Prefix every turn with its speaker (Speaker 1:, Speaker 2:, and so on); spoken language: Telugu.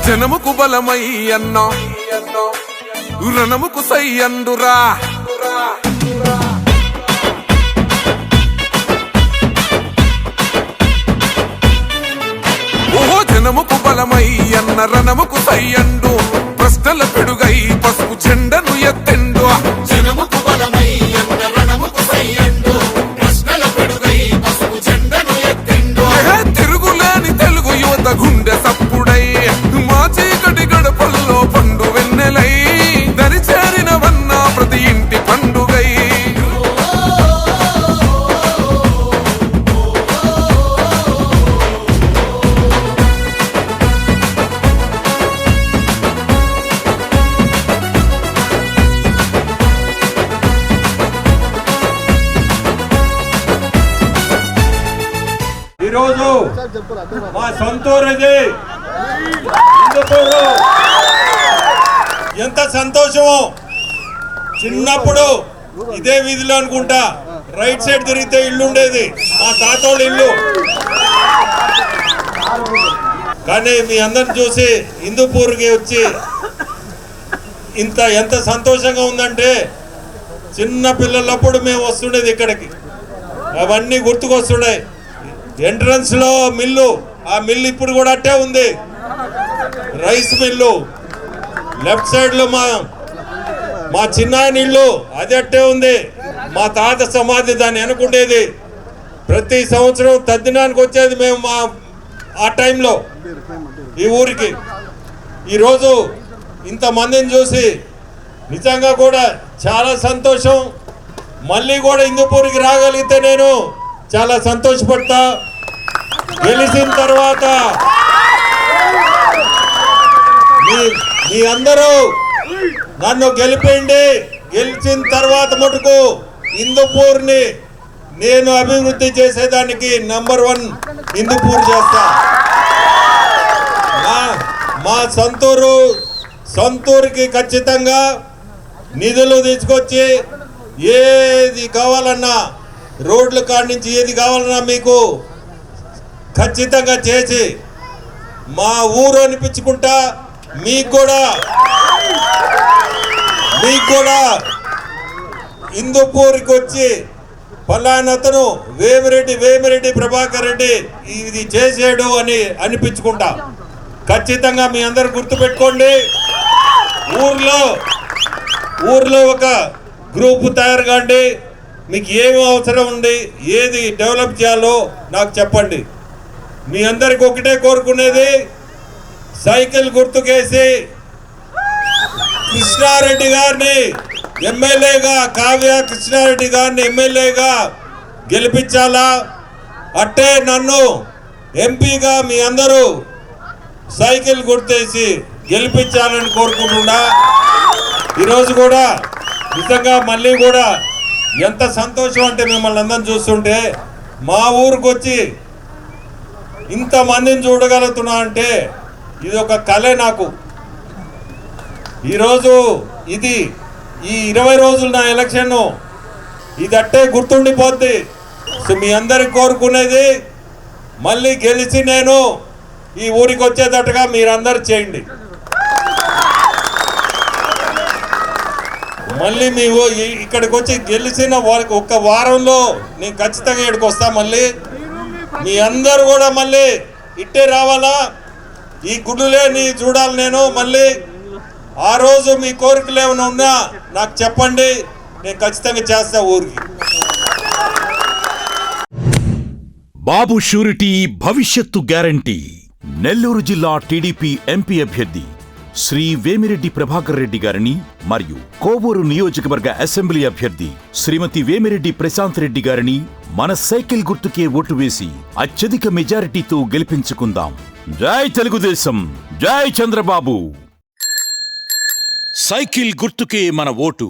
Speaker 1: జనముకు బలమై అన్నా రణముకు సై అందురా ఓహో జనముకు బలమై అన్న రణముకు సై అండు ప్రశ్నల పెడుగై పసుపు జెండను ఎత్తెండు
Speaker 2: జనముకు బలమై అన్న రణముకు సై అండు ప్రశ్నల పెడుగై పసుపు జెండను ఎత్తెండు
Speaker 1: తిరుగులేని తెలుగు యువత గుండె సప్పుడై మా చీకటి గడపల్లో పండు వెన్నెలై దరి చేరినవన్నా ప్రతి ఇంటి పండుగై
Speaker 3: ఈరోజు మా సొంతూరుది ఇందుపూరు. ఎంత సంతోషమో. చిన్నప్పుడు ఇదే వీధిలో అనుకుంటా రైట్ సైడ్ తిరిగితే ఇల్లు ఉండేది, మా తాతోళ్ళ ఇల్లు. కానీ మీ అందరిని చూసి హిందూపూర్కి వచ్చి ఎంత సంతోషంగా ఉందంటే, చిన్న పిల్లలప్పుడు మేము వస్తుండేది ఇక్కడికి, అవన్నీ గుర్తుకొస్తున్నాయి. ఎంట్రన్స్ లో మిల్లు, ఆ మిల్లు ఇప్పుడు కూడా అట్టే ఉంది, రైస్ మిల్లు. లెఫ్ట్ సైడ్ లో మా చిన్నాయన ఇల్లు, అది అట్టే ఉంది. మా తాత సమాధి దాన్ని అనుకుండేది. ప్రతి సంవత్సరం తద్దినానికి వచ్చేది మేము ఆ టైంలో ఈ ఊరికి. ఈరోజు ఇంతమందిని చూసి నిజంగా కూడా చాలా సంతోషం. మళ్ళీ కూడా హిందూపూర్కి రాగలిగితే నేను చాలా సంతోషపడతా. గెలిచిన తర్వాత మీ అందరూ నన్ను గెలిపేయండి. గెలిచిన తర్వాత మటుకు హిందూపూర్ని నేను అభివృద్ధి చేసేదానికి నంబర్ 1 హిందూపూర్ చేస్తా. మా సొంతూరుకి ఖచ్చితంగా నిధులు తీసుకొచ్చి ఏది కావాలన్నా, రోడ్ల కాడి నుంచి ఏది కావాలన్నా మీకు ఖచ్చితంగా చేసి మా ఊరు అనిపించుకుంటా. మీకు కూడా హిందూపూర్కి వచ్చి పలానతను వేమిరెడ్డి ప్రభాకర్ రెడ్డి ఇది చేసాడు అని అనిపించుకుంటా. ఖచ్చితంగా మీ అందరు గుర్తుపెట్టుకోండి. ఊర్లో ఒక గ్రూప్ తయారు కాండి. మీకు ఏమి అవసరం ఉంది, ఏది డెవలప్ చేయాలో నాకు చెప్పండి. మీ అందరికి ఒకటే కోరుకునేది, సైకిల్ గుర్తుకేసి కృష్ణారెడ్డి గారిని ఎమ్మెల్యేగా, కావ్య కృష్ణారెడ్డి గారిని ఎమ్మెల్యేగా గెలిపించాలా. అట్టే నన్ను ఎంపీగా మీ అందరూ సైకిల్ గుర్తేసి గెలిపించాలని కోరుకుంటున్నా. ఈరోజు కూడా నిజంగా మళ్ళీ కూడా ఎంత సంతోషం అంటే, మిమ్మల్ని అందరిని చూస్తుంటే, మా ఊరికి వచ్చి ఇంతమందిని చూడగలుగుతున్నా అంటే ఇది ఒక కళే నాకు. ఈరోజు ఈ 20 రోజులు నా ఎలక్షన్ ఇది అట్టే గుర్తుండిపోద్ది. సో మీ అందరికి కోరుకునేది, మళ్ళీ గెలిచి నేను ఈ ఊరికి వచ్చేటట్టుగా మీరందరూ చేయండి. మళ్ళీ ఇక్కడికి వచ్చి గెలిచిన ఒక్క వారంలో నేను ఖచ్చితంగా ఇక్కడికి వస్తా. మళ్ళీ మీ అందరు కూడా మళ్ళీ ఇట్టే రావాలా, ఈ గుడులేని చూడాలి నేను. మళ్ళీ ఆ రోజు మీ కోరికలు ఏమైనా ఉన్నా నాకు చెప్పండి, నేను ఖచ్చితంగా చేస్తా ఊరికి.
Speaker 4: బాబు షూరిటీ భవిష్యత్తు గ్యారంటీ. నెల్లూరు జిల్లా టీడీపీ ఎంపీ అభ్యర్థి శ్రీ వేమిరెడ్డి ప్రభాకర్ రెడ్డి గారిని మరియు కోవూరు నియోజకవర్గ అసెంబ్లీ అభ్యర్థి శ్రీమతి వేమిరెడ్డి ప్రశాంత్ రెడ్డి గారిని మన సైకిల్ గుర్తుకే ఓటు వేసి అత్యధిక మెజారిటీతో గెలిపించుకుందాం. జై తెలుగుదేశం, జై చంద్రబాబు. సైకిల్ గుర్తుకే మన ఓటు.